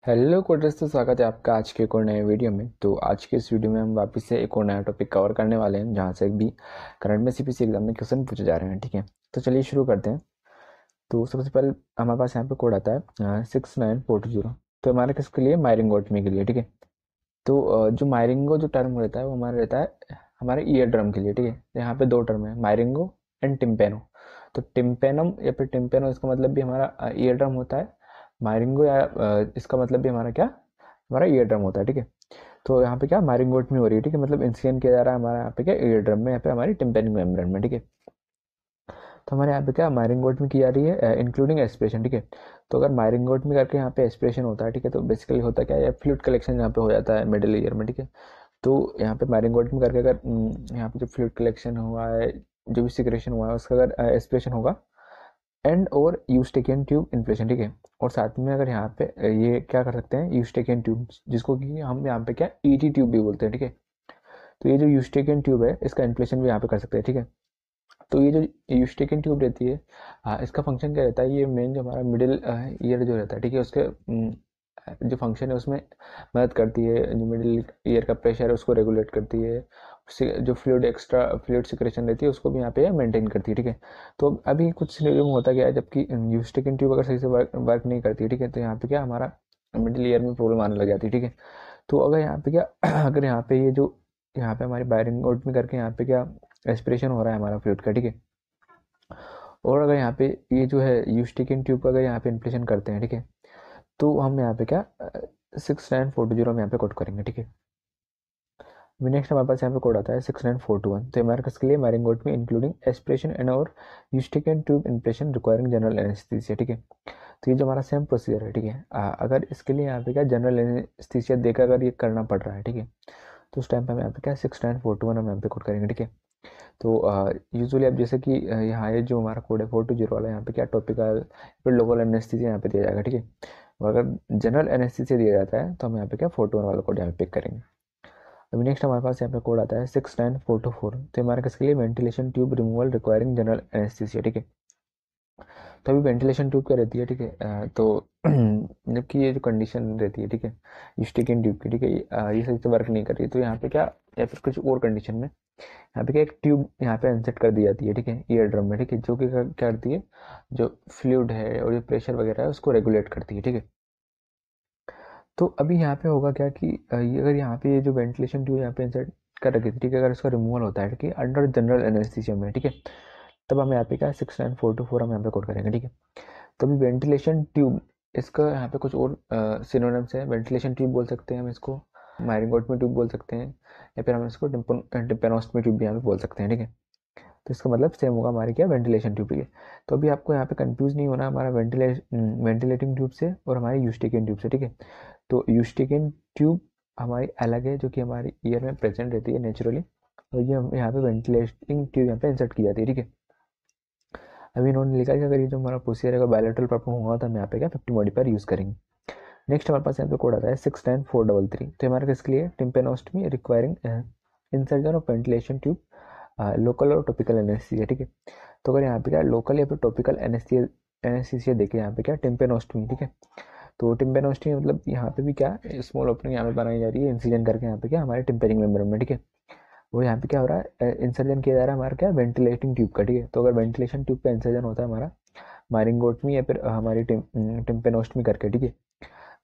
Hello coders, तो स्वागत है आपका आज के एक और नए वीडियो में। तो आज के इस वीडियो में हम वापस से एक और नया टॉपिक कवर करने वाले हैं, जहाँ से भी करंट में सीपीसी एग्जाम में क्वेश्चन पूछे जा रहे हैं। ठीक है, तो चलिए शुरू करते हैं। तो सबसे पहले हमारे पास यहाँ पे कोड आता है 69420। तो हमारे किसके लिए? मायरिंगोटमी के लिए। ठीक है, तो जो मायरिंगो जो टर्म रहता है वो हमारा रहता है हमारे ईयर ड्रम के लिए। ठीक है, तो यहाँ पे दो टर्म है, मायरिंगो एंड टिम्पेनो। तो टिम्पेनम या फिर टिम्पेनो, इसका मतलब भी हमारा ईयर ड्रम होता है। मायरिंगो या इसका मतलब भी हमारा क्या, हमारा ईयर ड्रम होता है। ठीक है, तो यहाँ पे क्या मायरिंगोट में हो रही है। ठीक है, मतलब इंसिजन किया जा रहा है हमारा यहाँ पे क्या, ईयर ड्रम में, यहाँ पे हमारी टिम्पेनिक मेम्ब्रेन में। ठीक है, तो हमारे यहाँ पे क्या मायरिंगोट में की जा रही है इंक्लूडिंग एस्पिरेशन। ठीक है, तो अगर मायरिंगोट में करके यहाँ पे एस्पिरेशन होता है, ठीक है, तो बेसिकली होता क्या है, फ्लूइड कलेक्शन यहाँ पे हो जाता है मिडिल ईयर में। ठीक है, तो यहाँ पे मायरिंगोट में करके अगर यहाँ पे जो फ्लूइड कलेक्शन हुआ है, जो भी सिक्रेशन हुआ है, उसका अगर एस्पिरेशन होगा एंड और यूस्टेकियन ट्यूब इन्फ्लेशन। ठीक है, और साथ में अगर यहाँ पे ये क्या कर सकते हैं, यूस्टेकियन ट्यूब, जिसको कि हम यहाँ पे क्या ईटी ट्यूब भी बोलते हैं। ठीक है, तो ये जो यूस्टेकियन ट्यूब है, इसका इन्फ्लेशन भी यहाँ पे कर सकते हैं। ठीक है, तो ये जो यूस्टेकियन ट्यूब रहती है, इसका फंक्शन क्या रहता है, ये मेन जो हमारा मिडिल ईयर जो रहता है, ठीक है, उसके जो फंक्शन है उसमें मदद करती है। जो मिडिल ईयर का प्रेशर है उसको रेगुलेट करती है। जो फ्लूइड एक्स्ट्रा फ्लूइड सिक्रेशन रहती है उसको भी यहाँ पे मेंटेन करती है। ठीक है, तो अभी कुछ सिनेरियो में होता क्या है, जबकि यूस्टेकिन ट्यूब अगर सही से वर्क नहीं करती है, ठीक है, तो यहाँ पे क्या हमारा मिडिल ईयर में प्रॉब्लम आने लग जाती है। ठीक है, तो अगर यहाँ पे क्या अगर यहाँ पे ये जो यहाँ पे हमारी बायरिंग आउट में करके यहाँ पे क्या एस्पिरेशन हो रहा है हमारा फ्लूइड का। ठीक है, और अगर यहाँ पे ये जो है यूस्टिकिन ट्यूब का अगर यहाँ पे इन्फ्लेशन करते हैं, ठीक है, तो हम यहाँ पे क्या 69420 हम यहाँ पे कोड करेंगे। ठीक है, नेक्स्ट हमारे पास यहाँ पे कोड आता है 69421। तो हमारे किसके लिए? मैरिंगोट में इंक्लूडिंग एस्पिरेशन एंड और Eustachian tube inflation requiring general anaesthesia. ठीक है, तो ये जो हमारा सेम प्रोसीजर है। ठीक है, अगर इसके लिए यहाँ पे क्या जनरल एनेस्थीसिया देकर अगर ये करना पड़ रहा है, ठीक है, तो उस टाइम पे हम यहाँ पे क्या 69421 हम यहाँ पे कोड करेंगे। ठीक है, तो यूजुअली अब जैसे कि यहाँ ये जो हमारा कोड है 420 वाला, यहाँ पे क्या टॉपिकल फिर लोकल एनेस्थीसिया यहाँ पे दिया जाएगा। ठीक है, और अगर जनरल एनेस्थीसिया दिया जाता है तो हम यहाँ पे क्या 421 वाला कोड यहाँ पे पिक करेंगे। अभी नेक्स्ट हमारे पास यहाँ पे कोड आता है 69424। तो हमारे किसके लिए? Ventilation tube removal requiring general anaesthesia. ठीक है, तो अभी वेंटिलेशन ट्यूब क्या रहती है, ठीक है, तो जबकि ये जो कंडीशन रहती है, ठीक है, स्टिकिंग ट्यूब की, ठीक है, ये सही से वर्क नहीं कर रही, तो यहाँ पे क्या, या फिर कुछ और कंडीशन में यहाँ पे क्या एक ट्यूब यहाँ पे इंसर्ट कर दी जाती है। ठीक है, ईयर ड्रम में, ठीक है, जो कि क्या करती है, जो फ्लूइड है और जो प्रेशर वगैरह है उसको रेगुलेट करती है। ठीक है, तो अभी यहाँ पे होगा क्या कि अगर यहाँ पे ये जो वेंटिलेशन ट्यूब यहाँ पे इंसर्ट कर रखी थी, ठीक है, अगर इसका रिमूवल होता है, ठीक है, अंडर जनरल एनेस्थीसिया में, ठीक है, तब हम यहाँ पे क्या 69424 हम यहाँ पे कोड करेंगे। ठीक है, तो अभी वेंटिलेशन ट्यूब, इसका यहाँ पे कुछ और सिनोनिम्स है। वेंटिलेशन ट्यूब बोल सकते हैं हम इसको, मायरिंगोटमी ट्यूब बोल सकते हैं, या फिर हम इसको टिम्पेनोस्टमी ट्यूब भी यहाँ पे बोल सकते हैं। ठीक है, तो इसका मतलब सेम होगा हमारी क्या, वेंटिलेशन ट्यूब। ठीक है, तो अभी आपको यहाँ पे कंफ्यूज नहीं होना हमारा वेंटिलेटिंग ट्यूब से और हमारी यूस्टिकिन ट्यूब से। ठीक है, तो यूस्टिकिन ट्यूब हमारी अलग है, जो कि हमारी ईयर में प्रेजेंट रहती है नेचुरली, और ये हम यहाँ पे वेंटिलेटिंग ट्यूब यहाँ पे इंसर्ट की जाती है। ठीक है, अभी इन्होंने लिखा है कि अगर ये जो हमारा प्रोसीजर है बायोलेटरल परफॉर्म होगा तो हम यहाँ पे क्या 50 मॉडिफायर यूज़ करेंगे। नेक्स्ट हमारे पास यहाँ पे कोड आता है 69433। तो हमारे किसके लिए? Tympanostomy requiring insertion of ventilation tube local और टॉपिकल एनेस्थीसिया। ठीक है, तो अगर यहाँ पे क्या लोकल या फिर टॉपिकल एनेस्थीसिया देखे यहाँ पे क्या टिम्पेनोस्टमी। ठीक है, तो टिम्पेनोस्टमी मतलब यहाँ पे भी क्या स्मॉल ओपनिंग यहाँ पे बनाई जा रही है इंसिजन करके यहाँ पे क्या हमारे टिम्पेनिक मेम्ब्रेन में। ठीक है, वो यहाँ पे क्या हो रहा है, इंसर्जन किया जा रहा है हमारा क्या वेंटिलेटिंग ट्यूब का। ठीक है, तो अगर वेंटिलेशन ट्यूब का इंसर्जन होता है हमारा मायरिंगोटमी या फिर हमारी टिम्पेनोस्टमी करके। ठीक है,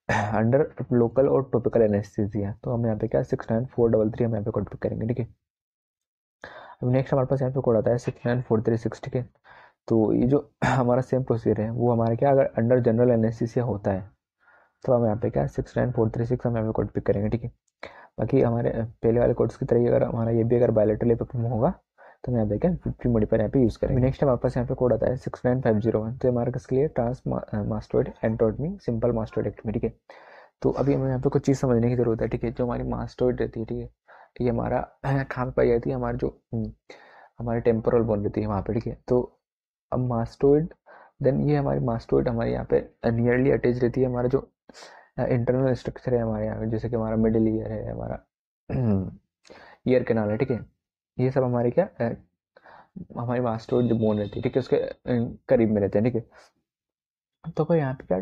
अंडर लोकल और टॉपिकल एनेस्थीसिया, तो हम यहाँ पे क्या 69433 हम यहाँ पे कोड पिक करेंगे। ठीक है, अब नेक्स्ट हमारे पास यहाँ पे कोड आता है 69436। ठीक है, तो ये जो हमारा सेम प्रोसीजर है वो हमारे क्या अगर अंडर जनरल एनेस्थीसिया होता है तो हम यहाँ पे क्या 69436 हम यहाँ पे कोड पिक करेंगे। ठीक है, बाकी हमारे पहले वाले कोड्स की तरह ही अगर हमारा ये भी अगर बायोलेटरली परफॉर्म होगा तो हम यहाँ पे क्या 50 मॉडिफायर यहाँ पे यूज़ करेंगे। नेक्स्ट हमारे पास यहाँ पे कोड आता है 69501। तो हमारे किसके लिए? Trans mastoid antrotomy simple mastoidectomy. ठीक है, तो अभी हमें यहाँ पे कुछ चीज़ समझने की जरूरत है। ठीक है, जो हमारी मास्टोइड रहती है, ठीक है, ये हमारा कहाँ पे पाई जाती है? हमारे जो हमारे टेम्पोरल बोन रहती है वहाँ पे। ठीक है, तो अब मास्टोइड, देन ये हमारी मास्टोइड हमारे यहाँ पे नियरली अटैच रहती है हमारा जो इंटरनल स्ट्रक्चर है हमारे यहाँ, जैसे कि हमारा मिडिल ईयर है, हमारा ईयर कैनाल है। ठीक है, ये सब हमारे क्या हमारी मास्टोइड जो बोन रहती है, ठीक है, उसके करीब में रहते हैं। ठीक है, तो फिर यहाँ पे क्या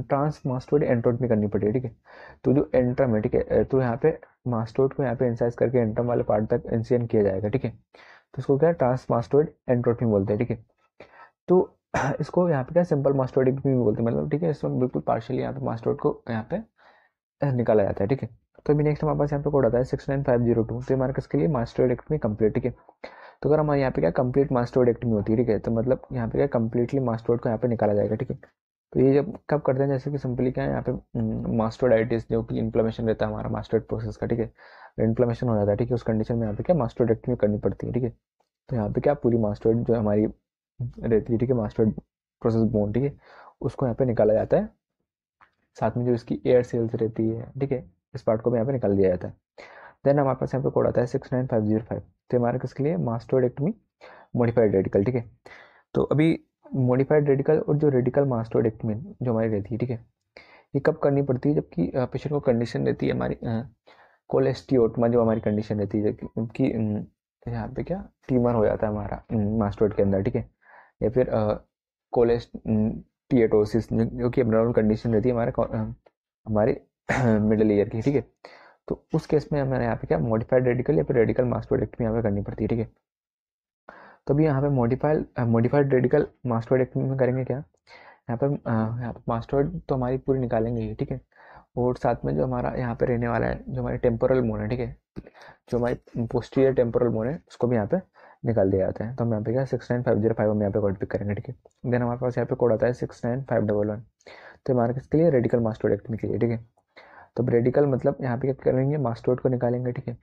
ट्रांस मास्टोइड एंट्रोटमी करनी पड़ेगी, ठीक है। तो जो एंट्रम है, ठीक है, तो यहाँ पे मास्टोइड को यहाँ पे इंसाइज करके एंट्रम वाले पार्ट तक इंसिजन किया जाएगा, ठीक है। तो इसको क्या ट्रांस मास्टोइड एंट्रोटमी बोलते हैं, ठीक है। तो इसको यहाँ पे क्या सिंपल मास्टोइड भी बोलते हैं, मतलब ठीक है, इसमें बिल्कुल पार्शियली यहाँ पे मास्टोइड को यहाँ पे निकाला जाता है, ठीक है। तो अभी नेक्स्ट हमारे पास यहाँ पे कोड आता है 69502। तो हमारे किसके लिए मास्टोइडेक्टमी कंप्लीट, ठीक है। तो अगर हमारे यहाँ पे क्या कंप्लीट मास्टोइडेक्टमी होती है, ठीक है, तो मतलब यहाँ पे क्या कंप्लीटली मास्टोइड को यहाँ पे निकाला जाएगा, ठीक है। तो ये जब कब करते हैं, जैसे कि सिंपली क्या है यहाँ पे मास्टोइडाइटिस जो कि इन्फ्लेमेशन रहता है हमारा मास्टोइड प्रोसेस का, ठीक है, इन्फ्लेमेशन हो जाता है, ठीक है, उस कंडीशन में यहाँ पे क्या मास्टोइडेक्टमी करनी पड़ती है, ठीक है। तो यहाँ पे क्या पूरी मास्टोइड जो हमारी रहती है, ठीक है, मास्टोइड प्रोसेस बोन, ठीक है, उसको यहाँ पे निकाला जाता है। साथ में जो इसकी एयर सेल्स रहती है, ठीक है, इस पार्ट को भी यहाँ पे निकाल दिया जाता है। देन हमारे पास यहाँ पे कोड आता है 69505। तो हमारे किसके लिए मास्टोइडेक्टमी मॉडिफाइड रेडिकल, ठीक है। तो अभी मॉडिफाइड रेडिकल और जो रेडिकल मास्टोइडेक्टमी जो हमारी रहती है, ठीक है, ये कब करनी पड़ती है, जबकि पेशेंट को कंडीशन रहती है हमारी कोलेस्टियोटमा जो हमारी कंडीशन रहती है, जबकि यहाँ पे क्या ट्यूमर हो जाता है हमारा मास्टोइड के अंदर, ठीक है, या फिर कोलेस्टिएटोसिस जो कि एब्नॉर्मल कंडीशन रहती है हमारे मिडिल ईयर की, ठीक है। तो उस केस में हमारे यहाँ पे क्या मॉडिफाइड रेडिकल या फिर रेडिकल मास्टोइडेक्टमी यहाँ पे करनी पड़ती है, ठीक है। तो अभी यहाँ पे मॉडिफाइड रेडिकल मास्टोइडेक्टमी में करेंगे क्या, यहाँ पे मास्टोइड तो हमारी पूरी निकालेंगे ही, ठीक है। और साथ में जो हमारा यहाँ पे रहने वाला है, जो हमारी टेम्पोरल मोन है, ठीक है, जो हमारी पोस्टीरियर टेम्पोरल मोन है, उसको भी यहाँ पे निकाल दिया जाता है। तो हम यहाँ पे क्या 69505 हम यहाँ पे कोड पिक करेंगे, ठीक है। देन हमारे पास यहाँ पे कोड आता है 69511। तो हमारे किसके लिए रेडिकल मास्टोइडेक्टमी के लिए, ठीक है। तो रेडिकल मतलब यहाँ पे क्या करेंगे, मास्टोइड को निकालेंगे, ठीक है,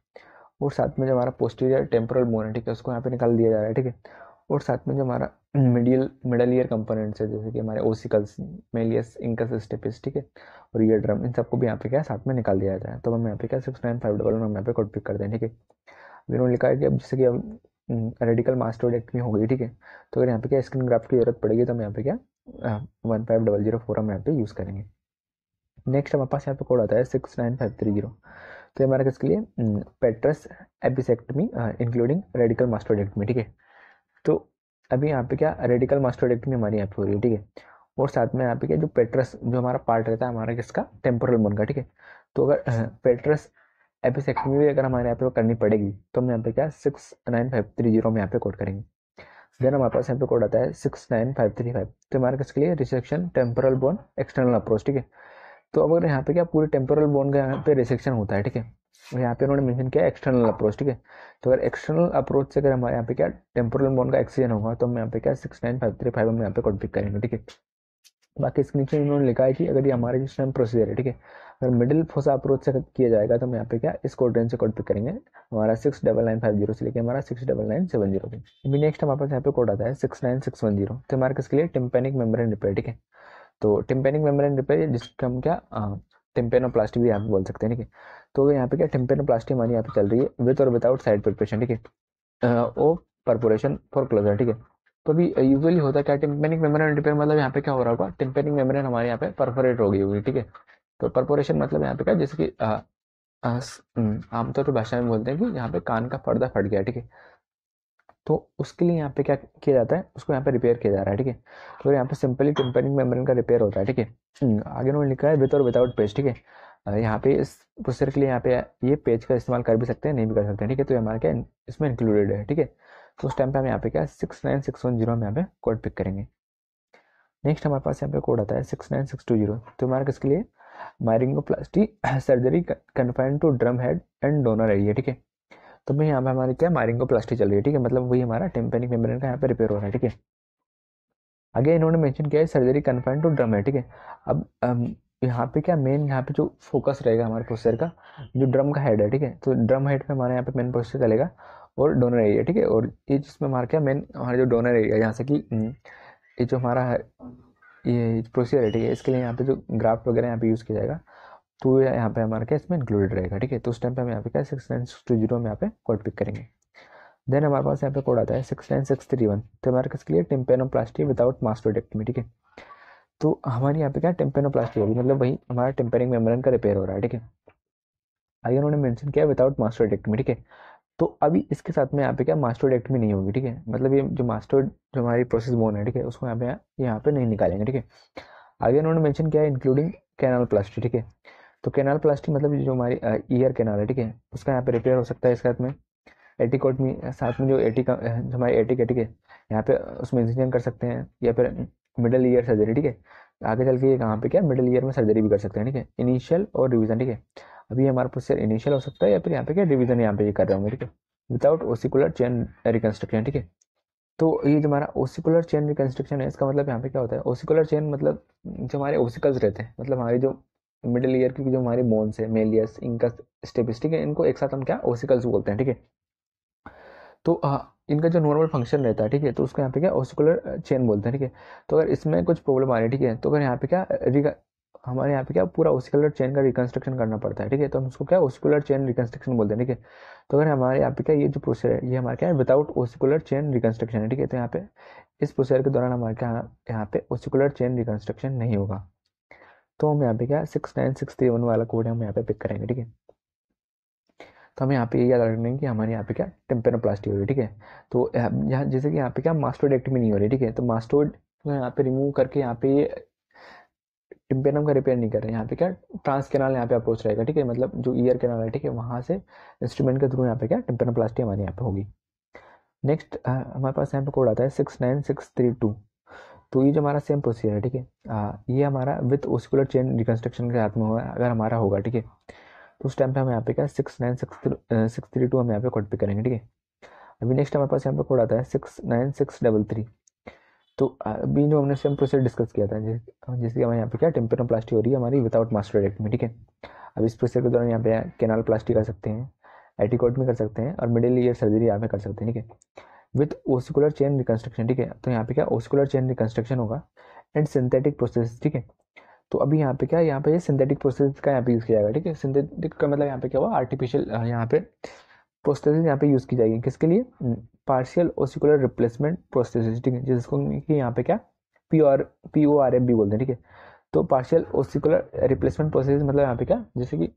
और साथ में जो हमारा पोस्टीरियर टेम्पोरल बोन है, ठीक है, उसको यहाँ पे निकाल दिया जा रहा है, ठीक है। और साथ में जो हमारा मिडल ईयर कंपोनेंट्स है, जैसे कि हमारे ओसिकल्स, मेलियस, इंकस स्टेपिस, ठीक है, और ईयर ड्रम, इन सबको भी यहाँ पे क्या साथ में निकाल दिया जाता है। तो हम यहाँ पे क्या 69511 हम यहाँ पे कोड पिक करते हैं, ठीक है। अभी उन्होंने लिखा है कि अब जैसे कि अब रेडिकल मास्टोइडेक्टमी हो गई, ठीक है, तो अगर यहाँ पे क्या स्किन ग्राफ्ट की जरूरत पड़ेगी तो हम यहाँ पे क्या 15004 हम यहाँ पे यूज़ करेंगे। नेक्स्ट हमारे पास यहाँ पे कोड आता है 69530। तो हमारा किसके लिए पेट्रस एपिसेक्टमी इंक्लूडिंग रेडिकल मास्टोइडेक्टमी, ठीक है। तो अभी यहाँ पे क्या रेडिकल मास्टोइडेक्टमी हमारी यहाँ पे हो रही है, ठीक है, और साथ में यहाँ पे क्या जो पेट्रस जो हमारा पार्ट रहता है हमारा किसका टेम्पोरल बोन का, ठीक है। तो अगर पेट्रस एपिसेक्टमी भी अगर हमारे यहाँ पे करनी पड़ेगी तो हम यहाँ पे क्या 69530 में यहाँ पे कोड करेंगे। देन हमारे पास यहाँ पे कोड आता है 69535। तो हमारे किसके लिए resection temporal bone external approach, ठीक है। तो अगर यहाँ पे क्या पूरे टेम्पोरल बोन का यहाँ पे रिसेक्शन होता है, ठीक है, यहाँ पे उन्होंने मेंशन किया एक्सटर्नल अप्रोच, ठीक है। तो अगर एक्सटर्नल अप्रोच से अगर हमारे यहाँ पे क्या टेम्पोरल बोन का एक्सीजन होगा तो हम यहाँ पे क्या 69535 हम यहाँ पे कोड पिक करेंगे, ठीक है। बाकी इसके नीचे इन्होंने लिखा है कि अगर ये हमारे जो स्टेम प्रोसीजर है, ठीक है, अगर मिडिल फोसा अप्रोच से किया जाएगा तो हम यहाँ पे क्या इस कोड रेंज से कोड पिक करेंगे, हमारा 69950 से लेके हमारा 69970 पे। अभी नेक्स्ट हमारे पास यहाँ पे कोड आता है 69610। तो हमारे किसके लिए टिम्पेनिक मेम्ब्रेन रिपेयर, ठीक है। तो टिम्पेनिक मेम्ब्रेन रिपेयर जिसका हम क्या टिम्पेनोप्लास्टी भी यहाँ पे बोल सकते हैं, ठीक है। तो यहाँ पे क्या टिम्पेनोप्लास्टी हमारी यहाँ पे चल रही है विद और विदाउट साइड प्रिपरेशन, ठीक है, ओ परपोरेशन फॉर क्लोजर, ठीक है। तो अभी यूजुअली होता है क्या टिम्पेनिक मेम्ब्रेन रिपेयर मतलब यहाँ पे क्या हो रहा होगा, टिम्पेनिक मेम्ब्रेन हमारे यहाँ पे परफोरेट हो गई होगी, ठीक है। तो परपोरेशन मतलब यहाँ पे क्या जैसे कि आमतौर पर भाषा में बोलते हैं कि यहाँ पे कान का पर्दा फट गया, ठीक है। तो उसके लिए यहाँ पे क्या किया जाता है, उसको यहाँ पे रिपेयर किया जा रहा है, ठीक है। तो यहाँ पे सिंपली टिम्पेनिक मेम्ब्रेन का रिपेयर होता है, ठीक है। आगे उन्होंने लिखा है विद और विदाउट पेज, ठीक है। यहाँ पे इस प्रोसेसर के लिए यहाँ पे ये पेज का इस्तेमाल कर भी सकते हैं, नहीं भी कर सकते हैं, ठीक है। तो हमारा क्या इसमें इंक्लूडेड है, ठीक है। तो उस टाइम पे हम यहाँ पे क्या 69610 हम यहाँ पे कोड पिक करेंगे। नेक्स्ट हमारे पास यहाँ पे कोड आता है 69620। तो हमारा किसके लिए myringoplasty surgery confined to drum head and donor area, ठीक है। तो भाई यहाँ पे हमारी क्या मायरिंगोप्लास्टी चल रही है, ठीक है, मतलब वही हमारा टिम्पेनिक मेम्ब्रेन का यहाँ पे रिपेयर हो रहा है, ठीक है। आगे इन्होंने मेंशन किया है सर्जरी कन्फाइंड टू ड्रम है, ठीक है। अब यहाँ पे क्या मेन यहाँ पे जो फोकस रहेगा हमारे प्रोसेसर का जो ड्रम का हेड है, ठीक है। तो ड्रम हेड पे हमारे यहाँ पे मेन प्रोसेसर चलेगा और डोनर एरिया, ठीक है। और ये जिसमें हमारा क्या मेन हमारा जो डोनर एरिया यहाँ से कि ये जो हमारा ये प्रोसीजर है, ठीक है, इसके लिए यहाँ पे जो ग्राफ्ट वगैरह यहाँ पे यूज़ किया जाएगा तो यहाँ पे हमारा क्या इसमें इंक्लूडेड रहेगा, ठीक है। तो उस टाइम पे हम यहाँ पे क्या 69620 में यहाँ पे कोड पिक करेंगे। देन हमारे पास यहाँ पे कोड आता है 69631। तो हमारे किसके लिए टिम्पेनोप्लास्टी विदाउट मास्टोइडेक्टमी, ठीक है। तो हमारी यहाँ पे क्या टेम्पेनोप्लास्टी होगी, मतलब वही हमारा टेम्पेनिक मेम्ब्रेन का रिपेयर हो रहा है, ठीक है। आगे उन्होंने मेंशन किया विदाउट मास्टोइडेक्टमी, ठीक है। तो अभी इसके साथ में यहाँ पे क्या मास्टोइडेक्टमी नहीं होगी, ठीक है। मतलब ये जो मास्टोइड जो हमारी प्रोसेस बोन है, ठीक है, उसको यहाँ पे नहीं निकालेंगे, ठीक है। आगे उन्होंने मेंशन किया है इंक्लूडिंग कैनाल प्लास्टी, ठीक है। तो कैनाल प्लास्टी मतलब जो हमारी ईयर कैनाल है, ठीक है, उसका यहाँ पे रिपेयर हो सकता है इसके साथ में। एटीकोट में साथ में जो एटी का जो हमारी एटी है, ठीक है, यहाँ पे उसमें इंजीनियरिंग कर सकते हैं, या फिर मिडिल ईयर सर्जरी, ठीक है। आगे चल के ये कहाँ पे क्या मिडिल ईयर में सर्जरी भी कर सकते हैं, ठीक है। इनिशियल और रिवीजन, ठीक है। अभी हमारा प्रोसेसर इनिशियल हो सकता है या फिर यहाँ पे क्या रिवीजन यहाँ पे ये कर रहे होंगे, ठीक है, विदाउट ओसिकुलर चेन रिकंस्ट्रक्शन, ठीक है। तो ये जो हमारा ओसिकुलर चेन रिकंस्ट्रक्शन है, इसका मतलब यहाँ पे क्या होता है, ओसिकुलर चेन मतलब जो हमारे ओसिकल्स रहते हैं, मतलब हमारी जो मिडिल ईयर की जो हमारी बोन्स है, मेलियस, इंकस, स्टेपिस, ठीक है, इनको एक साथ हम क्या ओसिकल्स बोलते हैं, ठीक है। तो इनका जो नॉर्मल फंक्शन रहता है, ठीक है, तो उसको यहाँ पे क्या ओसिकुलर चेन बोलते हैं, ठीक है। तो अगर इसमें कुछ प्रॉब्लम आ रही है, ठीक है, तो अगर यहाँ पे क्या हमारे यहाँ पे क्या पूरा ओसिकुलर चेन का रिकंस्ट्रक्शन करना पड़ता है, ठीक है, तो हम उसको क्या ओसिकुलर चेन रिकंस्ट्रक्शन बोलते हैं, ठीक है। तो अगर हमारे यहाँ पे क्या ये जो प्रोसेसर है, ये हमारा क्या है विदाउट ओसिकुलर चेन रिकंस्ट्रक्शन है, ठीक है। तो यहाँ पे इस प्रोसेसर के दौरान हमारे क्या यहाँ पे ओसिकुलर चेन रिकंस्ट्रक्शन नहीं होगा। तो हम यहाँ पे क्या 69631 वाला कोड हम यहाँ पे पिक करेंगे, ठीक है। तो हमें यहाँ पे ये याद रखना है कि हमारे यहाँ पे क्या टेम्पेनोप्लास्टी हो रही है, ठीक है। तो यहाँ जैसे कि यहाँ पे क्या मास्टोडेक्टमी नहीं हो रही, ठीक है, तो मास्टोड यहाँ पे रिमूव करके यहाँ पे ये टिम्पेनम का रिपेयर नहीं कर रहे हैं, यहाँ पे क्या ट्रांस कैनाल यहाँ पे अप्रोच रहेगा, ठीक है, मतलब जो ईयर कैनाल है, ठीक है, वहाँ से इंस्ट्रूमेंट के थ्रू यहाँ पे क्या टेम्पेनोप्लास्टी हमारे यहाँ पे होगी। नेक्स्ट हमारे पास यहाँ पे कोड आता है 69632। तो ये जो हमारा सेम प्रोसीजर है, ठीक है, ये हमारा विथ ओस्कुलर चेन रिकंस्ट्रक्शन के हाथ में होगा, अगर हमारा होगा, ठीक है। तो उस टाइम पे हम यहाँ पे क्या 69632 हम यहाँ पे कोड पे करेंगे, ठीक है। अभी नेक्स्ट हमारे पास यहाँ पे कोड आता है 69633। तो अभी जो हमने सेम प्रोसेस डिस्कस किया था, जैसे हमारे यहाँ पे क्या टेम्पेनोप्लास्टी हो रही है हमारी विदाउट मास्टोडेक्टमी, ठीक है। अब इस प्रोसेस के दौरान यहाँ पे कैनाल प्लास्टी कर सकते हैं, एटीकोट में कर सकते हैं, और मिडिल ईयर सर्जरी यहाँ पे कर सकते हैं, ठीक है, विथ ओसिकुलर चेन रिकंस्ट्रक्शन, ठीक है। तो यहाँ पे क्या ओसिकुलर चेन रिकंस्ट्रक्शन होगा एंड सिंथेटिक प्रोसेस, ठीक है। तो अभी यहाँ पे क्या यहाँ पे सिंथेटिक प्रोसेस का यहाँ पे यूज़ किया जाएगा, ठीक है। सिंथेटिक का मतलब यहाँ पे क्या हुआ आर्टिफिशियल यहाँ पे प्रोस्थेसिस यहाँ पे यूज़ की जाएगी, किसके लिए पार्शियल ओसिकुलर रिप्लेसमेंट प्रोस्थेसिस, ठीक है, जिसको कि यहाँ पे क्या PORF भी बोलते हैं, ठीक है। तो पार्शियल ओसिकुलर रिप्लेसमेंट प्रोसेसिस मतलब यहाँ पे क्या जैसे कि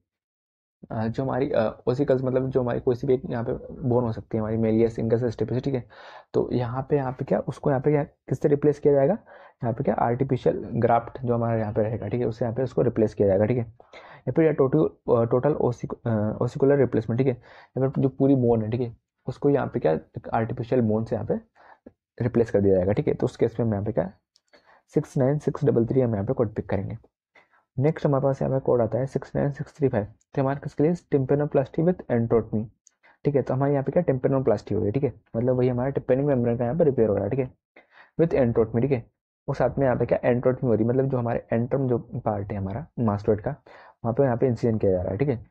जो हमारी ओसिकल्स मतलब जो हमारी कोई सी भी एक यहाँ पे बोन हो सकती है, हमारी मेलियस, इंकस, स्टेपिस, ठीक है। तो यहाँ पे क्या उसको यहाँ पे क्या किससे रिप्लेस किया जाएगा, यहाँ पे क्या आर्टिफिशियल ग्राफ्ट जो हमारा यहाँ पे रहेगा, ठीक है, उससे यहाँ पे उसको रिप्लेस किया जाएगा, ठीक है। या फिर टोटल ओसिकुलर रिप्लेसमेंट, ठीक है, या फिर जो पूरी बोन है, ठीक है, उसको यहाँ पे क्या आर्टिफिशियल बोन से यहाँ पे रिप्लेस कर दिया जाएगा, ठीक है। तो उस केस में हम यहाँ पे क्या 69633 हम यहाँ पे कोड पिक करेंगे। नेक्स्ट हमारे पास यहाँ पे कोड आता है 69635। तो हमारे किसके लिए टिम्पेनोप्लास्टी विद एंट्रोटमी, ठीक है। तो हमारे यहाँ पे क्या टिम्पेनोप्लास्टी हो रही है, ठीक है, मतलब वही हमारा टिम्पेनिक मेम्ब्रेन का यहाँ पे रिपेयर हो रहा है, ठीक है, विद एंट्रोटमी, ठीक है। और साथ में यहाँ पे क्या एंट्रोटमी हो रही है, मतलब जो हमारे एंट्रम जो पार्ट है हमारा मास्टोइड का, वहाँ पे यहाँ पे इंसिजन किया जा रहा है, ठीक है,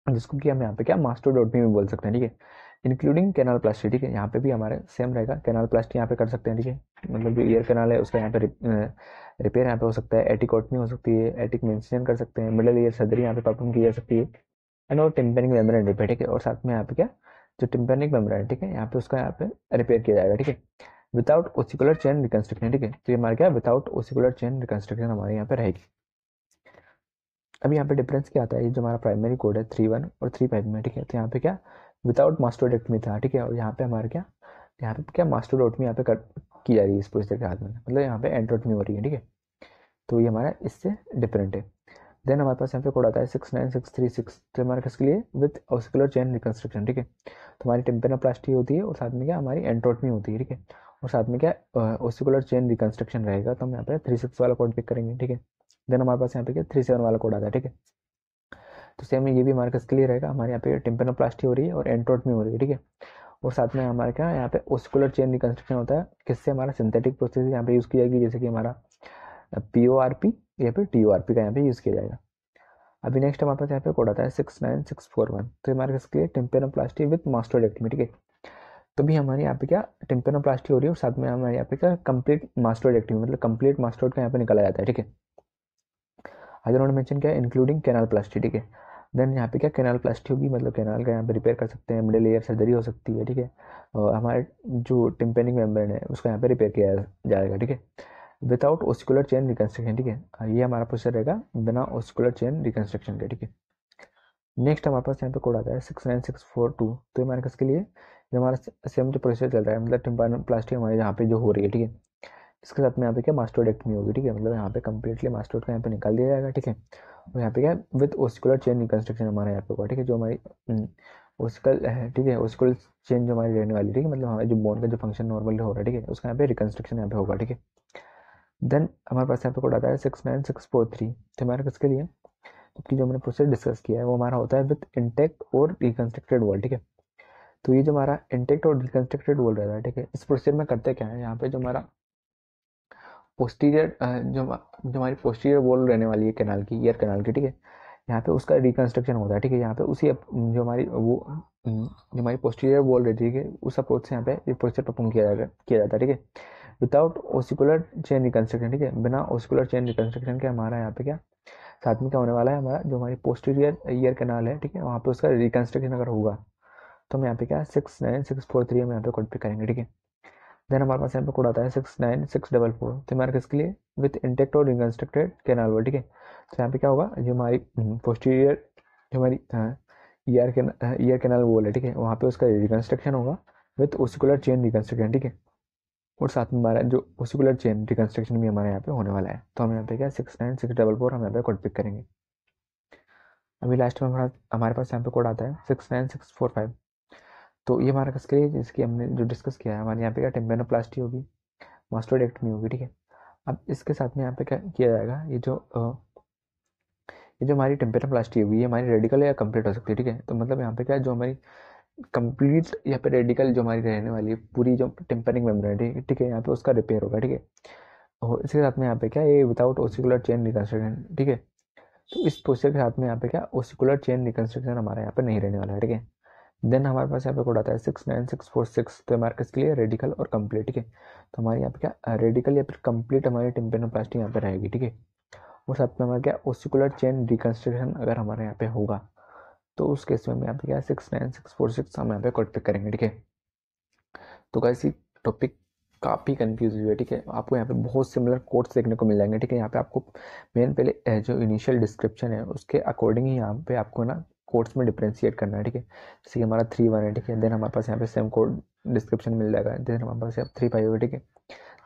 जिसको कि हम यहाँ पे क्या मास्टोडोटमी भी बोल सकते हैं, ठीक है, इंक्लूडिंग कैनाल प्लास्टी, ठीक है। यहाँ पे भी हमारे सेम रहेगा, कैनाल प्लास्टी यहाँ पे कर सकते हैं, ठीक है, मतलब जो ईयर कैनाल है उसका यहाँ पे रिपेयर यहाँ पे हो सकता है, एटिकोटमी हो सकती है, एटिक मेंशन कर सकते हैं, मिडल ईयर सर्जरी यहाँ पे परफॉर्म की जा सकती है, एंड और टिम्पेनिक मेम्ब्रेन रिपेयर, ठीक है। और साथ में यहाँ पे क्या जो टिम्पेनिक मेम्ब्रेन, ठीक है, यहाँ पे उसका यहाँ पे रिपेयर किया जाएगा, ठीक है, विदाउट ओसिकुलर चेन रिकंस्ट्रक्शन, ठीक है। तो ये हमारे क्या विदाउट ओसिकुलर चेन रिकंस्ट्रक्शन हमारे यहाँ पे रहेगी। अभी यहाँ पे डिफरेंस क्या आता है, ये जो हमारा प्राइमरी कोड है 3.1 और 3.5 में, ठीक है। तो यहाँ पे क्या विदाउट मास्टोडेक्टमी था, ठीक है, और यहाँ पे हमारे क्या यहाँ पे क्या मास्टोडोटमी यहाँ पे की जा रही है इस प्रोसेस के हाथ में, मतलब यहाँ पे एंट्रोटमी हो रही है, ठीक है। तो ये हमारा इससे डिफरेंट है। देन हमारे पास यहाँ पे कोड आता है 69636। तो हमारे किसके लिए विथ ओसिकुलर चेन रिकंस्ट्रक्शन, ठीक है। तो हमारी टिम्पेनोप्लास्टी होती है और साथ में क्या हमारी एंट्रोटमी होती है, ठीक है, और साथ में क्या ओसिकुलर चेन रिकंस्ट्रक्शन रहेगा। तो हम यहाँ पे 36 वाला कोड पिक करेंगे, ठीक है। देन हमारे पास यहाँ पे क्या 37 वाला कोड आता है, ठीक है। तो सेम ये भी हमारे किसके लिए रहेगा, हमारे यहाँ पे टिम्पेनोप्लास्टी हो रही है और एंट्रोटमी हो रही है, ठीक है। और साथ में हमारे क्या यहाँ पे ओस्कुलर चेन रिकंस्ट्रक्शन होता है, किससे हमारा सिंथेटिक प्रोसेस यहाँ पे यूज़ की जाएगी, जैसे कि हमारा PORP या फिर TORP का यहाँ पे यूज़ किया जाएगा। अभी नेक्स्ट हमारे पास यहाँ पे कोड आता है 69641। तो हमारे किसके लिए टिम्पेनोप्लास्टी विथ मास्टोडेक्टमी, ठीक है। तो भी हमारे यहाँ पे क्या टिम्पेनोप्लास्टी हो रही है और साथ में हमारे यहाँ पे क्या कंप्लीट मास्टोडेक्टमी, मतलब कंप्लीट मास्टोड का यहाँ पे निकाला जाता है, ठीक है। अगर उन्होंने मेंशन किया इंक्लूडिंग कैनाल प्लास्टी, ठीक है। देन यहाँ पे क्या कैनाल प्लास्टी होगी, मतलब कैनाल का यहाँ पे रिपेयर कर सकते हैं, मिडिल ईयर सर्जरी हो सकती है, ठीक है। और हमारे जो टिम्पेनिक मेम्ब्रेन है उसका यहाँ पे रिपेयर किया जाएगा, ठीक है, विदाउट ओस्कुलर चेन रिकंस्ट्रक्शन, ठीक है। ये हमारा प्रोसेस रहेगा बिना ओस्कुलर चेन रिकंस्ट्रक्शन के, ठीक है। नेक्स्ट हमारे पास यहाँ पे कोड आता है 69642। तो हमारे किसके लिए, ये हमारा सेम जो प्रोसेस चल रहा है, मतलब टिम्पेनोप्लास्टी हमारे यहाँ पे जो हो रही है, ठीक है, इसके साथ में यहाँ पे क्या मास्टोडेक्टमी होगी, ठीक है, मतलब यहाँ पे कम्प्लीटली मास्टोड का यहाँ पे निकाल दिया जाएगा, ठीक है। और यहाँ पे क्या विद ओस्कुलर चेन रिकंस्ट्रक्शन हमारा यहाँ पे होगा, ठीक है, जो हमारी ओस्कल है, ठीक है, ओस्कुलर चेन जो हमारी रहने वाली, ठीक है, मतलब हमारे जो बोन का जो फंक्शन नॉर्मली हो रहा है, ठीक है, उसका यहाँ पे रिकंस्ट्रक्शन यहाँ पे होगा, ठीक है। देन हमारे पास यहाँ पे कोड आता है 69643, तो हमारे किसके लिए, क्योंकि जो हमने प्रोसेस डिस्कस किया है वो हमारा होता है विद इंटेक्ट और रिकंस्ट्रक्टेड वॉल, ठीक है। तो ये जो हमारा इंटेक्ट और रिकंस्ट्रक्टेड वॉल रहता है, ठीक है, इस प्रोसेस में करते क्या है, यहाँ पे जो हमारा पोस्टीरियर जो हमारी पोस्टीरियर वॉल रहने वाली है कैनाल की, ईयर कैनाल की, ठीक है, यहाँ पे उसका रिकंस्ट्रक्शन होता है, ठीक है। यहाँ पे उसी जो हमारी वो जो हमारी पोस्टीरियर वॉल रहती है, ठीक है, उस अप्रोच से यहाँ पे ये प्रोसेस परफॉर्म किया जाता है, ठीक है, विदाउट ओसिकुलर चेन रिकंस्ट्रक्शन, ठीक है, बिना ओसिकुलर चेन रिकंस्ट्रक्शन के हमारा यहाँ पे क्या साथ में क्या होने वाला है, हमारा जो हमारी पोस्टीरियर ईयर कैनाल है, ठीक है, वहाँ पे उसका रिकंस्ट्रक्शन अगर होगा तो हम यहाँ पे क्या 69643 हम यहाँ पे कोड पे करेंगे, ठीक है। देन हमारे पास यहाँ पे कोड आता है 69644, तो हमारे किसके लिए विथ इंटेक्ट और रिकंस्ट्रक्टेड कैनाल वॉल, ठीक है। तो यहाँ पे क्या होगा, जो हमारी पोस्टीरियर जो हमारी ईयर कैनाल वॉल है, ठीक है, वहाँ पे उसका रिकंस्ट्रक्शन होगा विथ ओसिकुलर चेन रिकंस्ट्रक्शन, ठीक है। और साथ में हमारा जो ओसिकुलर चेन रिकंस्ट्रक्शन भी हमारे यहाँ पे होने वाला है। तो हम यहाँ पे क्या 69644 हम यहाँ पे कोड पिक करेंगे। अभी लास्ट में हमारे पास यहाँ पे कोड आता है 69645, तो ये हमारा किसके लिए, जिसकी हमने जो डिस्कस किया है, हमारे यहाँ पे क्या टेम्पेनोप्लास्टी होगी, मास्टोडेक्टमी होगी, ठीक है। अब इसके साथ में यहाँ पे क्या किया जाएगा, ये जो हमारी टेम्पेनोप्लास्टी होगी ये हमारी रेडिकल या कंप्लीट हो सकती है, ठीक है। तो मतलब यहाँ पे क्या जो हमारी कंप्लीट यहाँ पे रेडिकल जो हमारी रहने वाली है पूरी जो टेम्परिंग मेम्ब्रेन है, ठीक है, यहाँ पे उसका रिपेयर होगा, ठीक है। और इसके साथ में यहाँ पे क्या ये विदाउट ओसिकुलर चेन रिकंस्ट्रक्शन, ठीक है। तो इस प्रोसेस के साथ में यहाँ पे क्या ओसिकुलर चेन रिकंस्ट्रक्शन हमारा यहाँ पे नहीं रहने वाला है, ठीक है। देन हमारे पास यहाँ पे कोड आता है 69646, तो हमारे किसके लिए रेडिकल और कंप्लीट, ठीक है। तो हमारे यहाँ पे क्या रेडिकल या फिर कंप्लीट हमारी टिम्पेनोप्लास्टी यहाँ पे रहेगी, ठीक है। और साथ में हमारा क्या ओसिकुलर चेन रिकंस्ट्रक्शन अगर हमारे यहाँ पे होगा तो उस केस में हम यहाँ पे क्या 69646 हम यहाँ पे कोड पिक करेंगे, ठीक है। तो गाइस ये टॉपिक काफ़ी कंफ्यूज हुई है, ठीक है। आपको यहाँ पे बहुत सिमिलर कोड्स देखने को मिल जाएंगे, ठीक है। यहाँ पे आपको मेन पहले जो इनिशियल डिस्क्रिप्शन है उसके अकॉर्डिंग ही यहाँ पे आपको ना कोड्स में डिफ्रेंशिएट करना है, ठीक है। जैसे कि हमारा 3-1 है, ठीक है, देन हमारे पास यहाँ पे सेम कोड डिस्क्रिप्शन मिल जाएगा, देन हमारे पास यहाँ 3-5 है, ठीक है,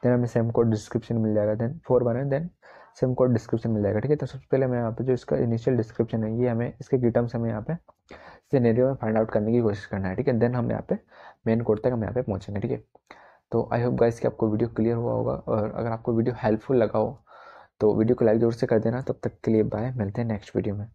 देन हमें सेम कोड डिस्क्रिप्शन मिल जाएगा, देन 4-1 है, देन सेम कोड डिस्क्रिप्शन मिल जाएगा, ठीक है। तो सबसे पहले हमें यहाँ पे जो इसका इनिशियल डिस्क्रिप्शन है ये हमें इसके की टर्म्स हमें यहाँ पे सिनेरियो में फाइंड आउट करने की कोशिश करना है, ठीक है। देन हम यहाँ पे मेन कोड तक हम यहाँ पे पहुँचेंगे, ठीक है। तो आई होप गाइस कि आपको वीडियो क्लियर हुआ होगा, और अगर आपको वीडियो हेल्पफुल लगा हो तो वीडियो को लाइक जरूर से कर देना। तब तक के लिए बाय, मिलते हैं नेक्स्ट वीडियो में।